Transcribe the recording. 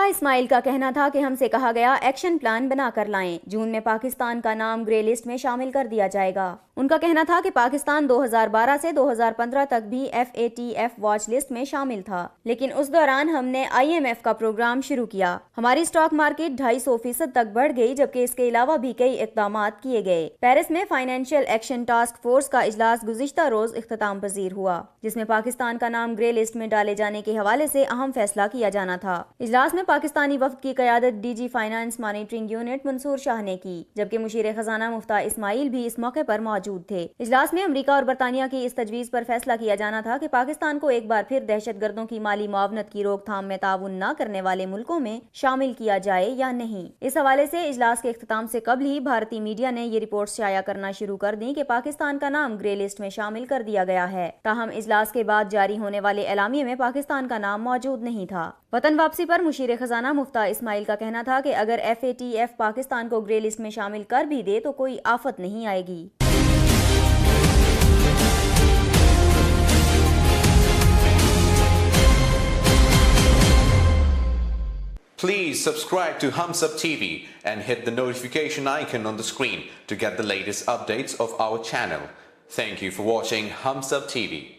اسماعیل کا کہنا تھا کہ ہم سے کہا گیا ایکشن پلان بنا کر لائیں، جون میں پاکستان کا نام گرے لسٹ میں شامل کر دیا جائے گا۔ ان کا کہنا تھا کہ پاکستان 2012 سے 2015 تک بھی FATF واچ لسٹ میں شامل تھا، لیکن اس دوران ہم نے IMF کا پروگرام شروع کیا۔ ہماری اسٹاک مارکیٹ 250% تک بڑھ گئی، جبکہ اس کے علاوہ بھی کئی اقدامات کیے گئے۔ پیرس میں فائنینشیل ایکشن ٹاسک فورس کا اجلاس گزشتہ روز اختتام پذیر ہوا، جس میں پاکستان کا نام گرے لسٹ میں ڈالے جانے کے حوالے سے اہم فیصلہ کیا جانا تھا۔ اجلاس میں پاکستانی وفد کی قیادت DG فائنانس مانیٹرنگ یونٹ منصور شاہ نے کی، جبکہ مشیر خزانہ مفتاح اسماعیل بھی اس موقع پر موجود تھے۔ اجلاس میں امریکہ اور برطانیہ کی اس تجویز پر فیصلہ کیا جانا تھا کہ پاکستان کو ایک بار پھر دہشت گردوں کی مالی معاونت کی روک تھام میں تعاون نہ کرنے والے ملکوں میں شامل کیا جائے یا نہیں۔ اس حوالے سے اجلاس کے اختتام سے قبل ہی بھارتی میڈیا نے یہ رپورٹس شائع کرنا شروع کر دیں کہ پاکستان کا نام گرے لسٹ میں شامل کر دیا گیا ہے، تاہم اجلاس کے بعد جاری ہونے والے اعلامیے میں پاکستان کا نام موجود نہیں تھا۔ وطن واپسی پر مشیر خزانہ مفتاح اسماعیل کا کہنا تھا کہ اگر FATF پاکستان کو گرے لسٹ میں شامل کر بھی دے تو کوئی آفت نہیں آئے گی۔ Please subscribe to Hums Up TV and hit the notification icon on the screen to get the latest updates of our channel. Thank you for watching Hums Up TV.